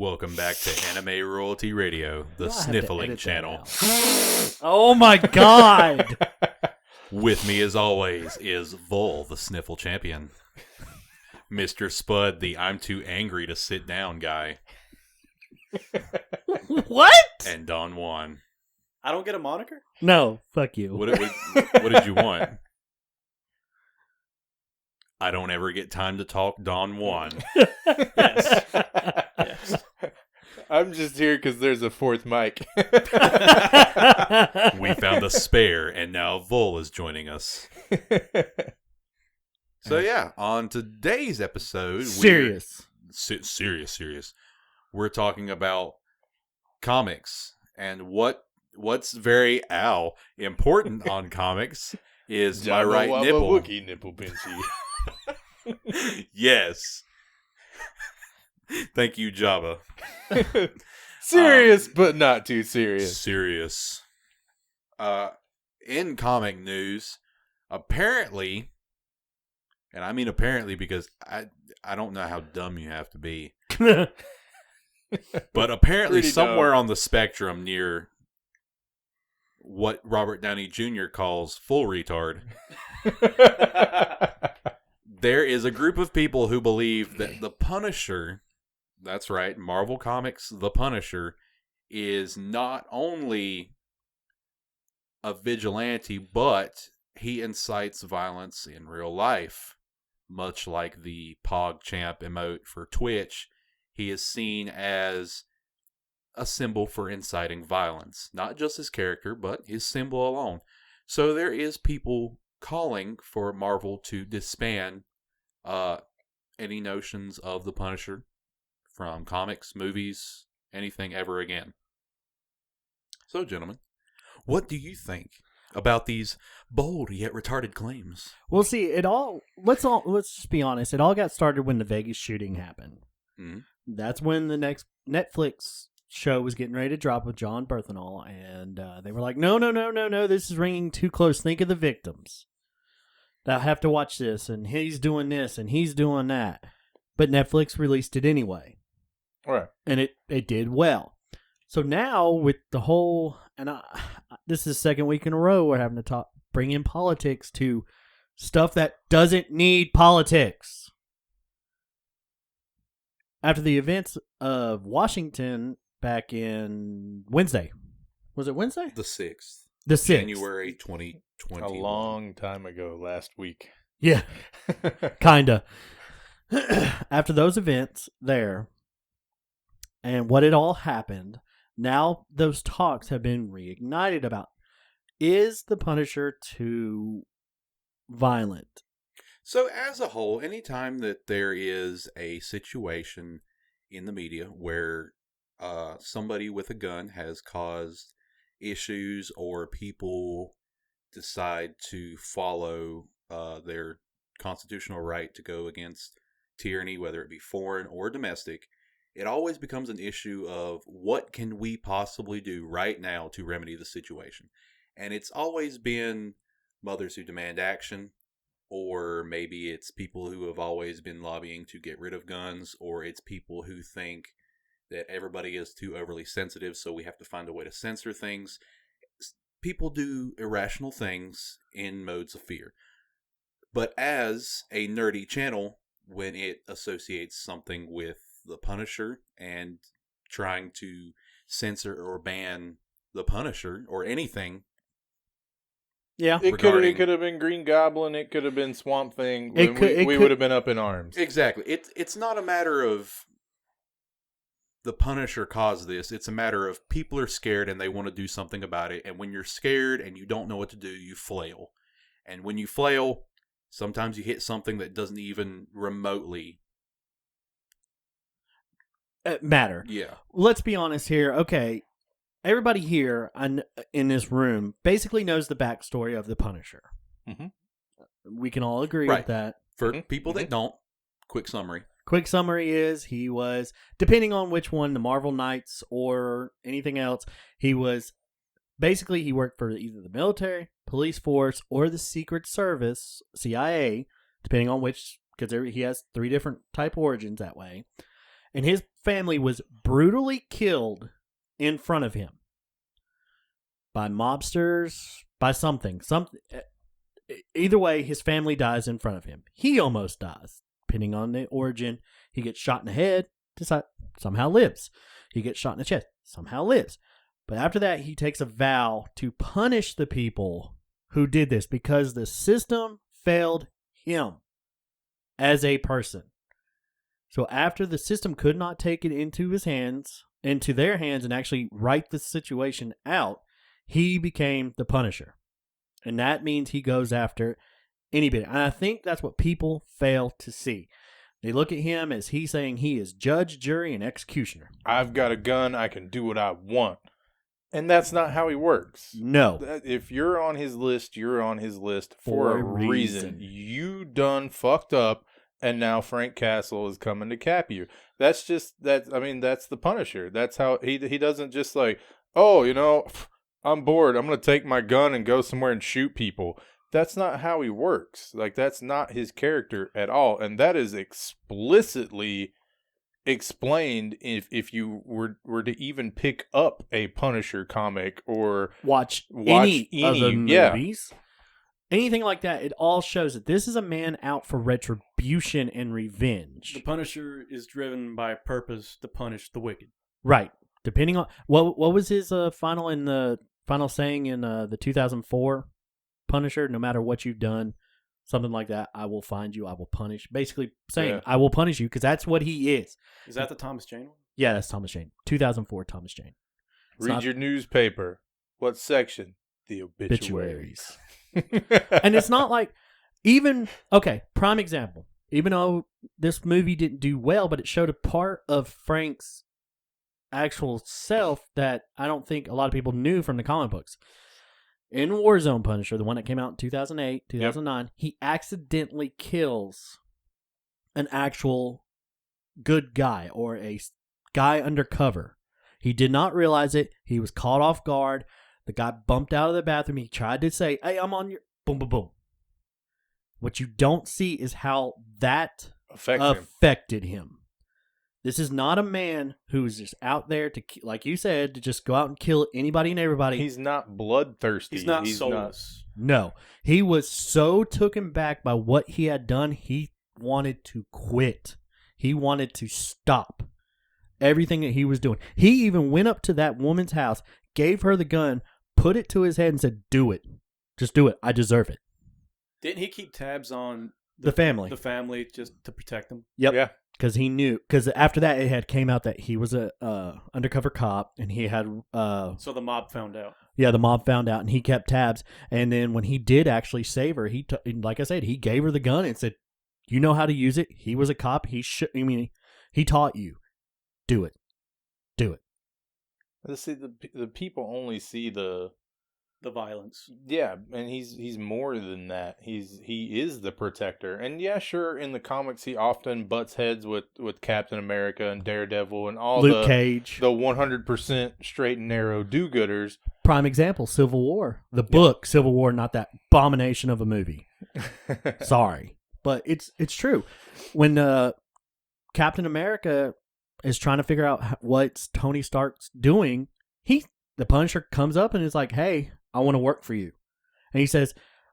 Welcome back to Anime Royalty Radio, the sniffling channel. Oh my god! With me as always is Vol, the sniffle champion. Mr. Spud, the I'm too angry to sit down guy. What? And Don Juan. I don't get a moniker? No, fuck you. What did you want? I don't ever get time to talk, Don Juan. Yes. Yes. I'm just here because there's a fourth mic. We found a spare, and now Vol is joining us. So yeah, on today's episode... Serious. Serious. We're talking about comics, and what's very important on comics is my right nipple. Wookie nipple pinchy. Yes. Thank you, Jabba. Serious, but not too serious. Serious. In comic news, apparently, and I mean apparently because I don't know how dumb you have to be, but apparently Pretty somewhere dumb. on the spectrum near what Robert Downey Jr. calls full retard, there is a group of people who believe that the Punisher, that's right, Marvel Comics, the Punisher, is not only a vigilante, but he incites violence in real life. Much like the PogChamp emote for Twitch, he is seen as a symbol for inciting violence. Not just his character, but his symbol alone. So there is people calling for Marvel to disband any notions of the Punisher from comics, movies, anything ever again. So, gentlemen, what do you think about these bold yet retarded claims? Well, see, let's just be honest. It all got started when the Vegas shooting happened. Mm-hmm. That's when the next Netflix show was getting ready to drop with John Berthenol, and they were like, no, this is ringing too close. Think of the victims that have to watch this, and he's doing this, and he's doing that. But Netflix released it anyway. Right. And it did well. So now with the whole, and this is the second week in a row we're having to bring in politics to stuff that doesn't need politics. After the events of Washington back in Wednesday. Was it Wednesday? The 6th. The 6th. January 2020. A long time ago, last week. Yeah, kinda. After those events there, and what had all happened, now those talks have been reignited about, is the Punisher too violent? So as a whole, anytime that there is a situation in the media where somebody with a gun has caused issues or people decide to follow their constitutional right to go against tyranny, whether it be foreign or domestic, it always becomes an issue of what can we possibly do right now to remedy the situation. And it's always been mothers who demand action, or maybe it's people who have always been lobbying to get rid of guns, or it's people who think that everybody is too overly sensitive, so we have to find a way to censor things. People do irrational things in modes of fear. But as a nerdy channel, when it associates something with the Punisher and trying to censor or ban the Punisher or anything, yeah, it could have been Green Goblin. It could have been Swamp Thing. We would have been up in arms. Exactly. It's not a matter of the Punisher caused this. It's a matter of people are scared and they want to do something about it. And when you're scared and you don't know what to do, you flail. And when you flail, sometimes you hit something that doesn't even remotely matter. Yeah. Let's be honest here. Okay, everybody here in this room basically knows the backstory of the Punisher. Mm-hmm. We can all agree Right. with that. For people that don't, quick summary. Quick summary is he was, depending on which one, the Marvel Knights or anything else, he was basically, he worked for either the military, police force, or the Secret Service, CIA, depending on which, because he has 3 different type origins that way. And his family was brutally killed in front of him by mobsters, by something. Either way, his family dies in front of him. He almost dies, depending on the origin. He gets shot in the head, somehow lives. He gets shot in the chest, somehow lives. But after that, he takes a vow to punish the people who did this because the system failed him as a person. So after the system could not take it into their hands and actually write the situation out, he became the Punisher. And that means he goes after anybody. And I think that's what people fail to see. They look at him as he's saying he is judge, jury, and executioner. I've got a gun. I can do what I want. And that's not how he works. No. If you're on his list, you're on his list for a reason. You done fucked up, and now Frank Castle is coming to cap you. That's the Punisher. That's how he doesn't just like, oh, I'm bored. I'm going to take my gun and go somewhere and shoot people. That's not how he works. Like, that's not his character at all. And that is explicitly explained if you were to even pick up a Punisher comic or watch any of the movies. Anything like that, it all shows that this is a man out for retribution and revenge. The Punisher is driven by a purpose to punish the wicked. Right. Depending on what was his final saying in the 2004 Punisher, no matter what you've done, something like that, I will find you, I will punish. Basically saying, I will punish you, because that's what he is. Is that the Thomas Jane one? Yeah, that's Thomas Jane. 2004 Thomas Jane. Read your newspaper. What section? The obituaries. And it's not like, prime example. Even though this movie didn't do well, but it showed a part of Frank's actual self that I don't think a lot of people knew from the comic books. In Warzone Punisher, the one that came out in 2008, 2009, he accidentally kills an actual good guy or a guy undercover. He did not realize it. He was caught off guard. The guy bumped out of the bathroom. He tried to say, hey, I'm on your... Boom, boom, boom. What you don't see is how that affected him. This is not a man who's just out there to, like you said, to just go out and kill anybody and everybody. He's not bloodthirsty. He's not soulless. No. He was so taken back by what he had done, he wanted to quit. He wanted to stop everything that he was doing. He even went up to that woman's house, gave her the gun, put it to his head and said, do it. Just do it. I deserve it. Didn't he keep tabs on the family? The family, just to protect them? Yep. Yeah. Because he knew. Because after that, it had came out that he was a undercover cop, and he had. So the mob found out. Yeah, the mob found out, and he kept tabs. And then when he did actually save her, like I said, he gave her the gun and said, "You know how to use it." He was a cop. He taught you. Do it. Do it. Let's see, the people only see the violence. Yeah, and he's more than that. He is the protector. And yeah, sure, in the comics he often butts heads with Captain America and Daredevil and all Luke Cage. The 100% straight and narrow do-gooders. Prime example, Civil War. The book Civil War, not that abomination of a movie. Sorry. But it's true. When Captain America is trying to figure out what Tony Stark's doing, the Punisher comes up and is like, "Hey, I want to work for you." And he says,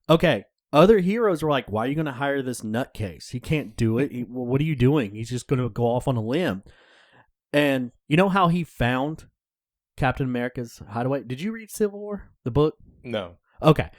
okay, other heroes are like, "Why are you going to hire this nutcase? He can't do it. What are you doing? He's just going to go off on a limb." And you know how he found Captain America's hideaway? Did you read Civil War, the book? No. Okay.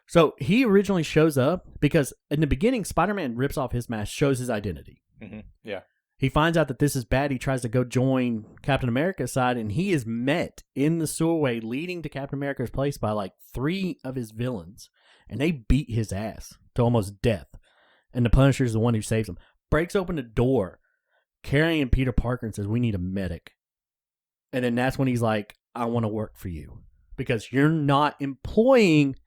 So he originally shows up because in the beginning, Spider-Man rips off his mask, shows his identity. Mm-hmm. Yeah. He finds out that this is bad. He tries to go join Captain America's side, and he is met in the sewerway leading to Captain America's place by like 3 of his villains, and they beat his ass to almost death. And the Punisher's the one who saves him. Breaks open the door, carrying Peter Parker, and says, "We need a medic." And then that's when he's like, "I want to work for you because you're not employing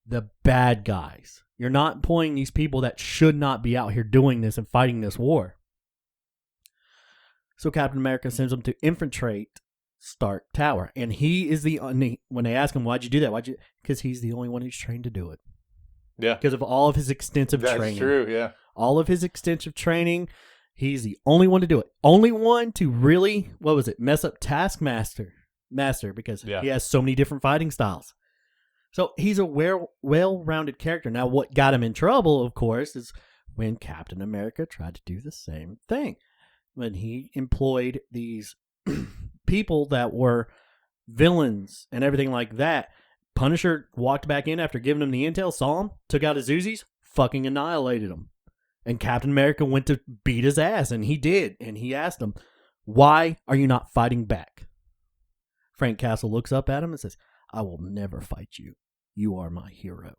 the bad guys. You're not employing these people that should not be out here doing this and fighting this war." So Captain America sends him to infiltrate Stark Tower. And he is when they ask him, "Why'd you do that?" Because he's the only one who's trained to do it. Yeah. Because of all of his extensive training. That's true, yeah. All of his extensive training. He's the only one to do it. Only one to really, mess up Taskmaster because Yeah. he has so many different fighting styles. So he's a well-rounded character. Now, what got him in trouble, of course, is when Captain America tried to do the same thing. When he employed these people that were villains and everything like that. Punisher walked back in after giving him the intel, saw him, took out his Uzis, fucking annihilated him. And Captain America went to beat his ass, and he did. And he asked him, "Why are you not fighting back?" Frank Castle looks up at him and says, "I will never fight you. You are my hero."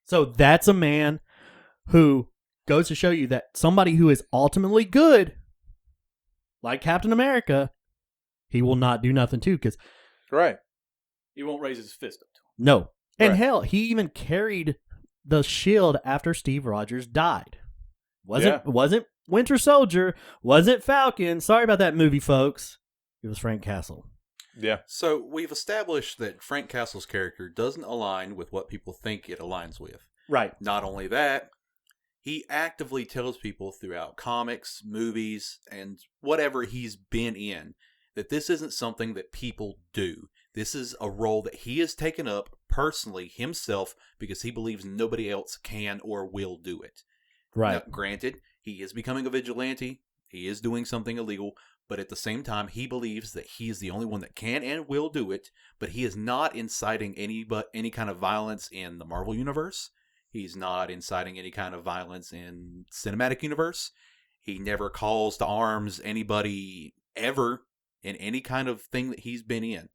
So that's a man who goes to show you that somebody who is ultimately good, like Captain America, he will not do nothing to, because Right. He won't raise his fist up to him. no. And Right. hell, he even carried the shield after Steve Rogers died. Wasn't Winter Soldier, wasn't Falcon. Sorry about that movie, folks. It was Frank Castle. Yeah. So we've established that Frank Castle's character doesn't align with what people think it aligns with. Right. Not only that, he actively tells people throughout comics, movies, and whatever he's been in that this isn't something that people do. This is a role that he has taken up personally himself because he believes nobody else can or will do it. Right. Now, granted, he is becoming a vigilante. He is doing something illegal. But at the same time, he believes that he is the only one that can and will do it. But he is not inciting any kind of violence in the Marvel Universe. He's not inciting any kind of violence in Cinematic Universe. He never calls to arms anybody ever in any kind of thing that he's been in.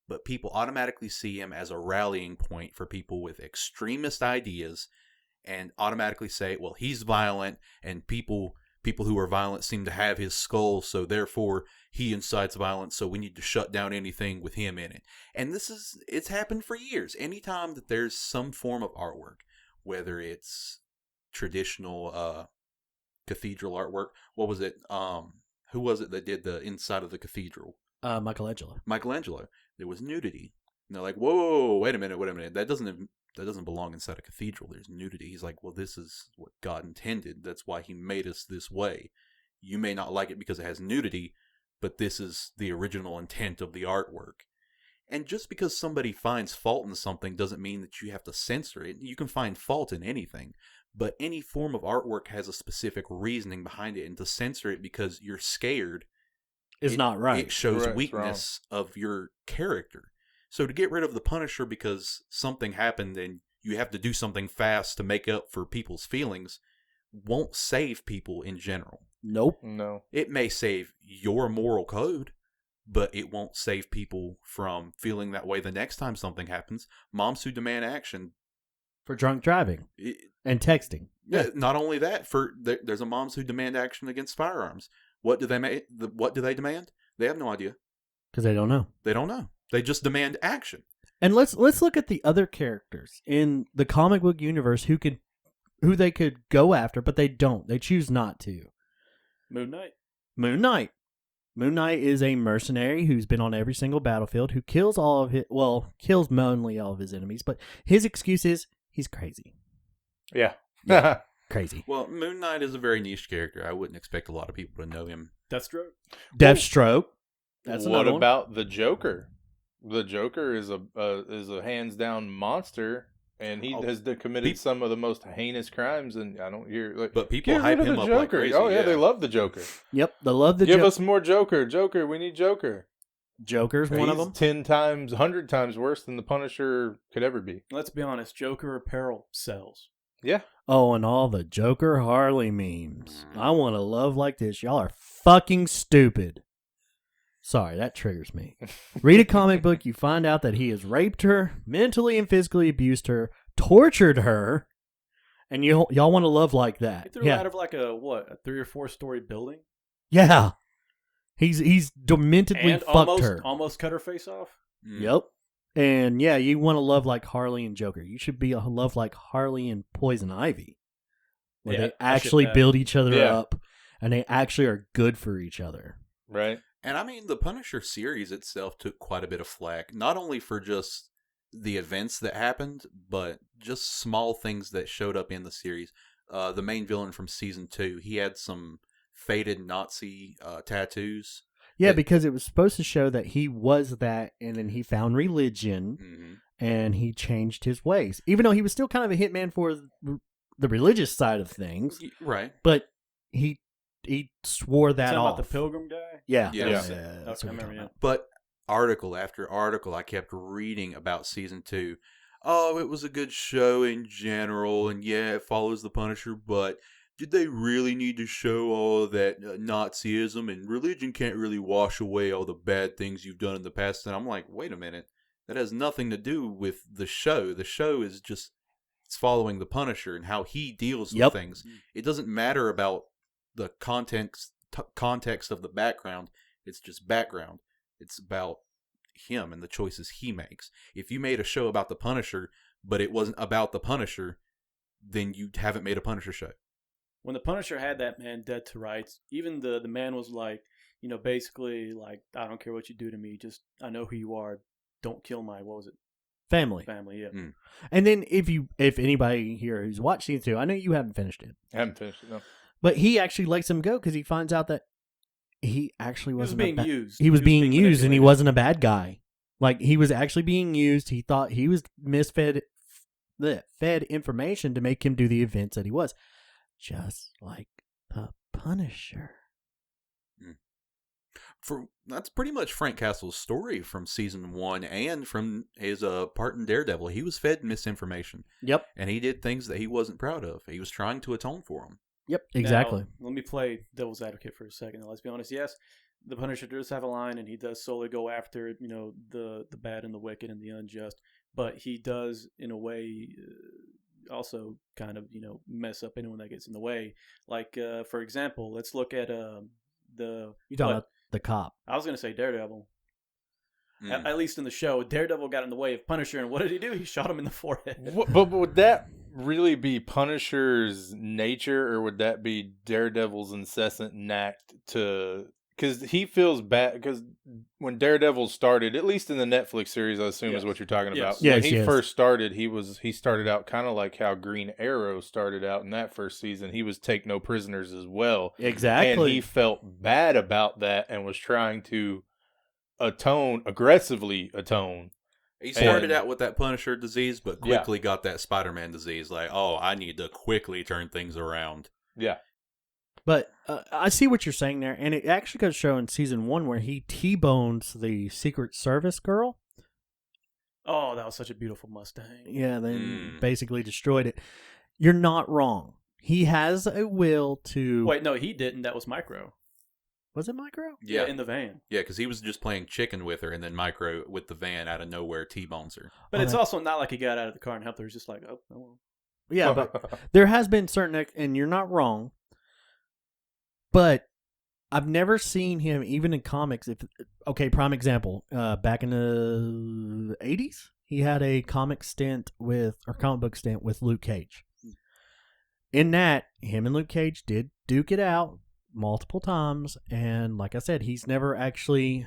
But people automatically see him as a rallying point for people with extremist ideas and automatically say, well, he's violent, and people who are violent seem to have his skull, so therefore he incites violence, so we need to shut down anything with him in it. And it's happened for years. Anytime that there's some form of artwork, whether it's traditional cathedral artwork, what was it? Who was it that did the inside of the cathedral? Michelangelo. There was nudity. And they're like, whoa, wait a minute. That doesn't belong inside a cathedral. There's nudity. He's like, well, this is what God intended. That's why he made us this way. You may not like it because it has nudity, but this is the original intent of the artwork. And just because somebody finds fault in something doesn't mean that you have to censor it. You can find fault in anything, but any form of artwork has a specific reasoning behind it, and to censor it because you're scared is not right. It shows Correct, weakness of your character. So to get rid of the Punisher because something happened and you have to do something fast to make up for people's feelings won't save people in general. Nope. No. It may save your moral code, but it won't save people from feeling that way the next time something happens. Moms who demand action. For drunk driving and texting. Yeah. Not only that, there's a moms who demand action against firearms. What do they demand? They have no idea. Because they don't know. They don't know. They just demand action. And let's look at the other characters in the comic book universe who they could go after, but they don't. They choose not to. Moon Knight. Moon Knight. Moon Knight is a mercenary who's been on every single battlefield, who kills kills mainly all of his enemies, but his excuse is he's crazy. Yeah. Crazy. Well, Moon Knight is a very niche character. I wouldn't expect a lot of people to know him. Deathstroke. That's what another one. about the Joker? The Joker is a hands down monster, and he has committed some of the most heinous crimes. And I don't hear but people get hype rid of him the up Joker. like crazy. Oh yeah, they love the Joker. Yep, they love the Give Joker. us more Joker. Joker, we need Joker. Joker's one of them. 10 times, 100 times worse than the Punisher could ever be. Let's be honest, Joker apparel sells. Yeah. Oh, and all the Joker Harley memes. I want a love like this. Y'all are fucking stupid. Sorry, that triggers me. Read a comic book, you find out that he has raped her, mentally and physically abused her, tortured her, and y'all want to love like that. He threw her out of like a 3 or 4 story building? Yeah. He's dementedly And fucked her. almost cut her face off? Yep. And yeah, you want to love like Harley and Joker. You should be a love like Harley and Poison Ivy. Where they actually build each other up and they actually are good for each other. Right. And I mean, the Punisher series itself took quite a bit of flack, not only for just the events that happened, but just small things that showed up in the series. the main villain from season 2. He had some faded Nazi tattoos. Yeah, because it was supposed to show that he was that, and then he found religion, and he changed his ways. Even though he was still kind of a hitman for the religious side of things, Right. but he swore that Talking off. about the Pilgrim guy? Yeah, Yes. that's Okay, what I we're remember, talking yeah. about. But article after article, I kept reading about season 2. Oh, it was a good show in general, and yeah, it follows the Punisher, but did they really need to show all that Nazism, and religion can't really wash away all the bad things you've done in the past? And I'm like, wait a minute. That has nothing to do with the show. The show is just, it's following the Punisher and how he deals with things. It doesn't matter about the context of the background. It's just background. It's about him and the choices he makes. If you made a show about the Punisher, but it wasn't about the Punisher, then you haven't made a Punisher show. When the Punisher had that man dead to rights, even the man was like, basically like, I don't care what you do to me, just I know who you are. Don't kill my, what was it? Family. Yeah. And then if anybody here who's watched season 2, I know you haven't finished it, I haven't finished it, no. but he actually lets him go because he finds out that he actually He was wasn't being a used. He was being used, and he manipulated. wasn't a bad guy. Like, he was actually being used. He thought he was fed information to make him do the events that he was, just like the Punisher. That's pretty much Frank Castle's story from season 1 and from his part in Daredevil. He was fed misinformation, Yep. and he did things that he wasn't proud of. He was trying to atone for them. Yep. Exactly. Now, let me play devil's advocate for a second. Let's be honest. Yes, the Punisher does have a line, and he does solely go after the bad and the wicked and the unjust. But he does, in a way, also kind of mess up anyone that gets in the way. Like for example, let's look at You talking about the cop? I was going to say Daredevil. Mm. At least in the show, Daredevil got in the way of Punisher, and what did he do? He shot him in the forehead. But would that really be Punisher's nature, or would that be Daredevil's incessant knack to... Because he feels bad, because when Daredevil started, at least in the Netflix series, I assume is what you're talking about. Yes. When he Yes. first started, he started out kind of like how Green Arrow started out in that first season. He was take no prisoners as well. Exactly. And he felt bad about that and was trying to aggressively atone. He started out with that Punisher disease, but quickly got that Spider-Man disease. Like, oh, I need to quickly turn things around. Yeah. But I see what you're saying there, and it actually goes to show in season 1 where he T-bones the Secret Service girl. Oh, that was such a beautiful Mustang. Yeah, they basically destroyed it. You're not wrong. He has a will to... Wait, no, he didn't. That was Micro. Was it Micro? Yeah, In the van. Yeah, because he was just playing chicken with her, and then Micro, with the van out of nowhere, T-bones her. But it's also not like he got out of the car and helped her. It's just like, oh well. Yeah, but there has been certain... And you're not wrong. But I've never seen him, even in comics. Prime example. Back in the 80s, he had a comic book stint with Luke Cage. In that, him and Luke Cage did duke it out multiple times. And like I said, he's never actually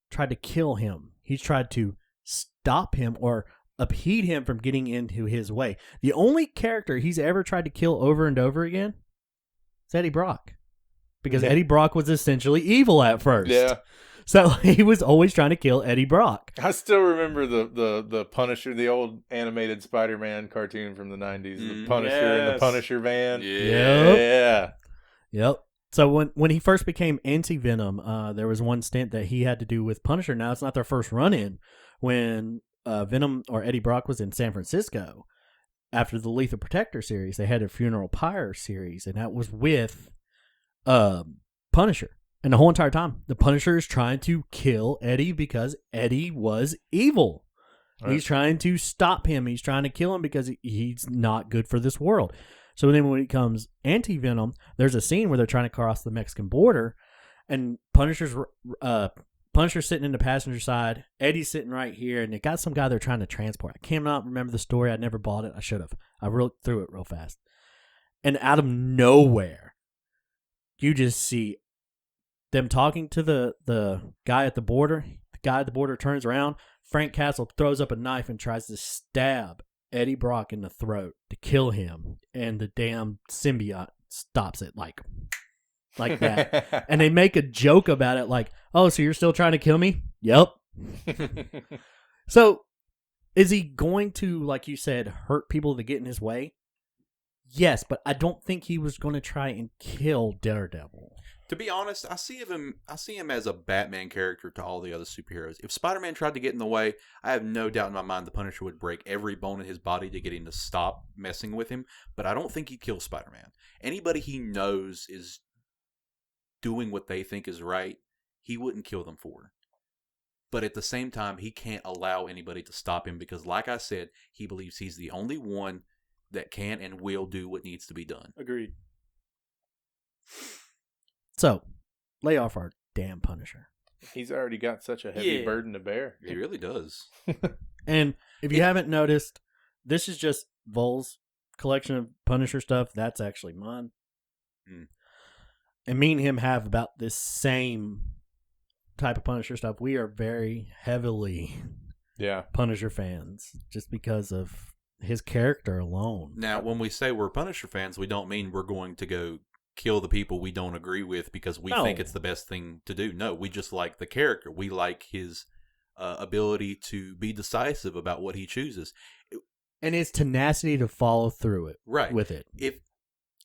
tried to kill him. He's tried to stop him or impede him from getting into his way. The only character he's ever tried to kill over and over again is Eddie Brock. Because Eddie Brock was essentially evil at first. Yeah. So he was always trying to kill Eddie Brock. I still remember the Punisher, the old animated Spider-Man cartoon from the 90s. The Punisher and the Punisher van. Yeah. Yep. So when he first became Anti-Venom, there was one stint that he had to do with Punisher. Now, it's not their first run-in. When Venom or Eddie Brock was in San Francisco, after the Lethal Protector series, they had a Funeral Pyre series, and that was with Punisher. And the whole entire time, the Punisher is trying to kill Eddie because Eddie was evil. Right. He's trying to stop him. He's trying to kill him because he's not good for this world. So then when it comes Anti-Venom, there's a scene where they're trying to cross the Mexican border, and Punisher's sitting in the passenger side, Eddie's sitting right here, and they got some guy they're trying to transport. I cannot remember the story. I never bought it. I should have. I wrote through it real fast. And out of nowhere, you just see them talking to the guy at the border. The guy at the border turns around. Frank Castle throws up a knife and tries to stab Eddie Brock in the throat to kill him, and the damn symbiote stops it like that. And they make a joke about it like, oh, so you're still trying to kill me? Yep. So is he going to, like you said, hurt people to get in his way? Yes, but I don't think he was going to try and kill Daredevil. To be honest, I see him as a Batman character to all the other superheroes. If Spider-Man tried to get in the way, I have no doubt in my mind the Punisher would break every bone in his body to get him to stop messing with him. But I don't think he'd kill Spider-Man. Anybody he knows is doing what they think is right, he wouldn't kill them for. But at the same time, he can't allow anybody to stop him because, like I said, he believes he's the only one that can and will do what needs to be done. Agreed. So, lay off our damn Punisher. He's already got such a heavy Yeah. burden to bear. He really does. And if you haven't noticed, this is just Vol's collection of Punisher stuff. That's actually mine. Mm. And me and him have about this same type of Punisher stuff. We are very heavily Yeah. Punisher fans just because of his character alone. Now, when we say we're Punisher fans, we don't mean we're going to go kill the people we don't agree with because we No. think it's the best thing to do. No, we just like the character. We like his ability to be decisive about what he chooses. And his tenacity to follow through it Right. with it.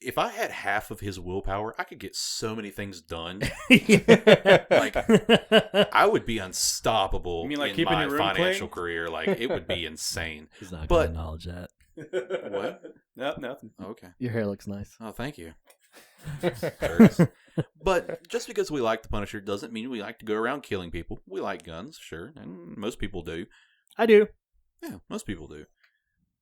If I had half of his willpower, I could get so many things done. Like, I would be unstoppable You mean like in keeping my your room financial clean? career. Like, it would be insane. he's not But- going to acknowledge that. What? Nope, nothing. Okay. Your hair looks nice. Oh, thank you. Curtis. But just because we like the Punisher doesn't mean we like to go around killing people. We like guns, sure, and most people do. I do. Yeah, most people do.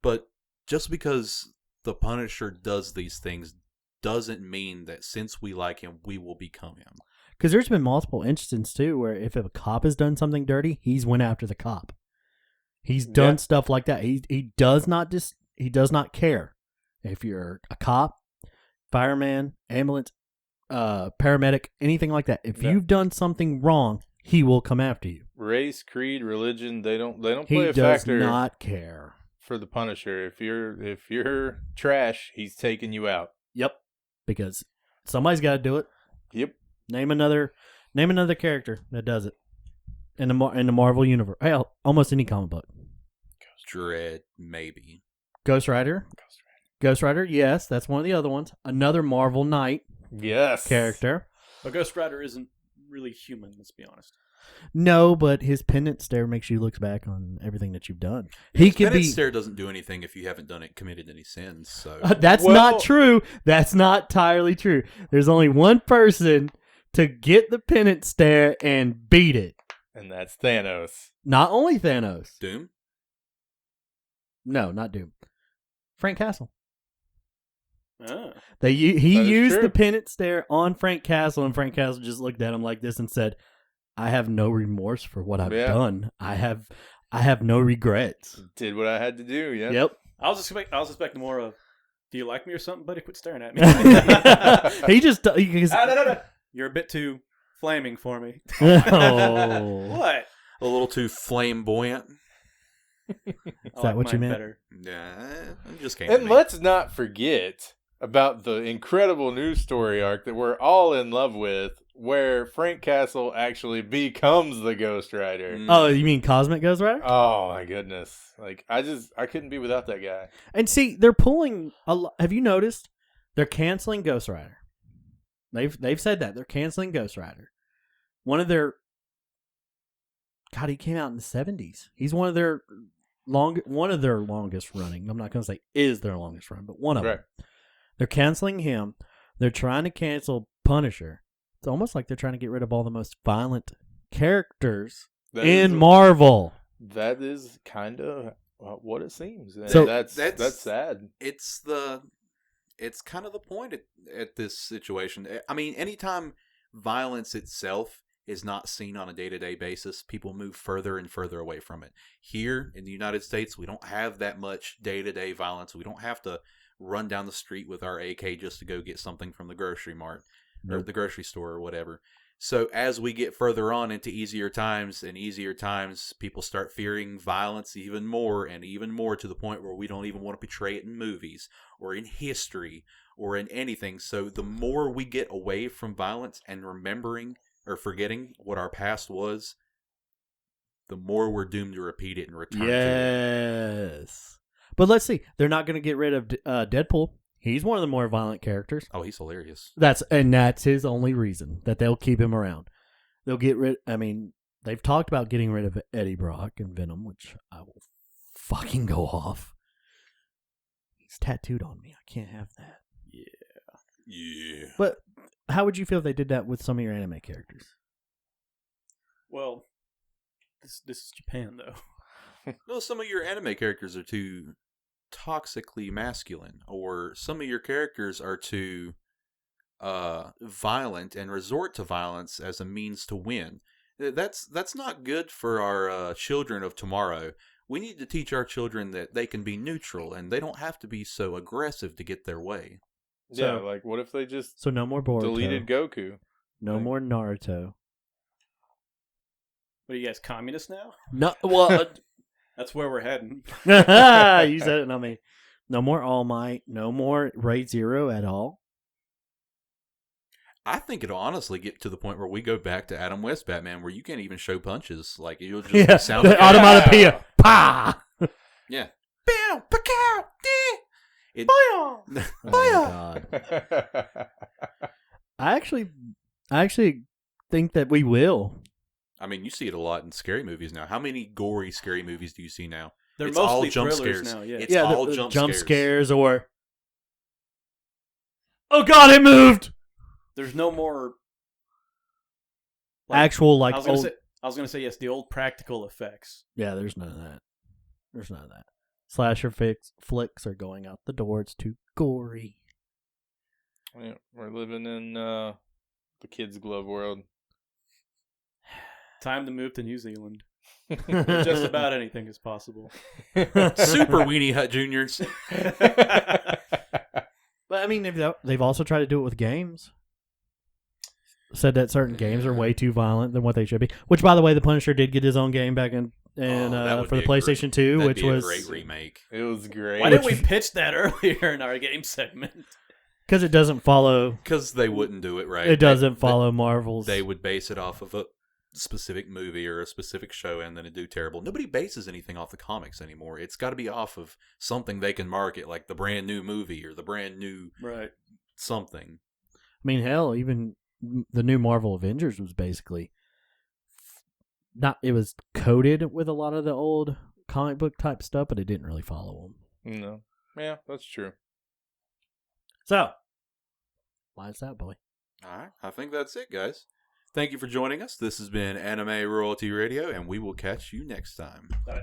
But just because the Punisher does these things doesn't mean that since we like him, we will become him. Because there's been multiple instances, too, where if a cop has done something dirty, he's went after the cop. He's done Yeah. stuff like that. He does not care if you're a cop, fireman, ambulance, paramedic, anything like that. If Yeah. you've done something wrong, he will come after you. Race, creed, religion, they don't play He a does factor not care. for the Punisher. If you're trash, he's taking you out. Yep. Because somebody's got to do it. Yep. Name another character that does it in the Marvel universe. Hell, almost any comic book. Dread, maybe. Ghost Rider. Yes, that's one of the other ones. Another Marvel Knight Yes. character. But Ghost Rider isn't really human, let's be honest. No, but his pendant stare makes you look back on everything that you've done. He could Penance be. stare doesn't do anything if you haven't done it, committed any sins. So That's Well- not true. That's not entirely true. There's only one person to get the pendant stare and beat it. And that's Thanos. Not only Thanos. Doom. No, not Doom. Frank Castle. Ah. He That is used true. the pendant stare on Frank Castle, and Frank Castle just looked at him like this and said, "I have no remorse for what I've Yeah. done. I have no regrets." Did what I had to do, yeah. Yep. I was expecting more of, do you like me or something, buddy? Quit staring at me. He just because No. You're a bit too flaming for me. oh. What? A little too flamboyant. Is that what you meant? Better. Yeah, it just came. And to me. let's not forget about the incredible news story arc that we're all in love with, where Frank Castle actually becomes the Ghost Rider. Mm. Oh, you mean Cosmic Ghost Rider? Oh my goodness! Like I couldn't be without that guy. And see, they're pulling a lot. Have you noticed? They're canceling Ghost Rider. They've said that they're canceling Ghost Rider. One of their God, he came out in the 70s. He's one of their longest running. I'm not going to say is their longest run, but one of Right. them. They're canceling him. They're trying to cancel Punisher. It's almost like they're trying to get rid of all the most violent characters That in is- Marvel. That is kind of what it seems. And So- that's That's- sad. It's kind of the point at this situation. I mean, anytime violence itself is not seen on a day-to-day basis, people move further and further away from it. Here in the United States, we don't have that much day-to-day violence. We don't have to run down the street with our AK just to go get something from the grocery mart or Nope. the grocery store or whatever. So as we get further on into easier times and easier times, people start fearing violence even more and even more, to the point where we don't even want to portray it in movies or in history or in anything. So the more we get away from violence and remembering or forgetting what our past was, the more we're doomed to repeat it and return to it. Yes. But let's see. They're not going to get rid of Deadpool. He's one of the more violent characters. Oh, he's hilarious. That's his only reason that they'll keep him around. They'll get rid. I mean, they've talked about getting rid of Eddie Brock and Venom, which I will fucking go off. He's tattooed on me. I can't have that. Yeah. But how would you feel if they did that with some of your anime characters? Well, this is Japan, though. Well, some of your anime characters are too toxically masculine, or some of your characters are too violent and resort to violence as a means to win. That's not good for our children of tomorrow. We need to teach our children that they can be neutral and they don't have to be so aggressive to get their way. Yeah, So- like what if they just So no more Boruto. deleted Goku? No Like- more Naruto. What are you guys, communists now? No, well, That's where we're heading. you said it, not me. No more All Might. No more Raid Zero at all. I think it'll honestly get to the point where we go back to Adam West Batman, where you can't even show punches. Like, you'll just Yeah, sound the like automatopoeia. Pa! yeah. Bam, pacow, deh. Oh my god. I actually think that we will. I mean, you see it a lot in scary movies now. How many gory scary movies do you see now? They're It's mostly all jump thrillers scares. now, yeah. It's Yeah, all the jump jump scares. scares or oh god, it moved. There's no more Actual like I was old. gonna say yes, the old practical effects. Yeah, there's none of that. There's none of that. Slasher flicks are going out the door. It's too gory. Yeah, we're living in the kids' glove world. Time to move to New Zealand. Just about anything is possible. Super Weenie Hut Juniors. But I mean, they've also tried to do it with games. Said that certain games are way too violent than what they should be. Which, by the way, the Punisher did get his own game back in that would for the be a great- PlayStation 2, That'd which be was a great remake. It was great. Why didn't we pitch that earlier in our game segment? because it doesn't follow. Because they wouldn't do it right. It doesn't follow Marvel's. They would base it off of a specific movie or a specific show, and then it'd do terrible. Nobody bases anything off the comics anymore. It's got to be off of something they can market, like the brand new movie or the brand new Right. something. I mean, hell, even the new Marvel Avengers was basically not. It was coded with a lot of the old comic book type stuff, but it didn't really follow them. No. Yeah, that's true. So, why is that, boy? All right. I think that's it, guys. Thank you for joining us. This has been Anime Royalty Radio, and we will catch you next time. Got it.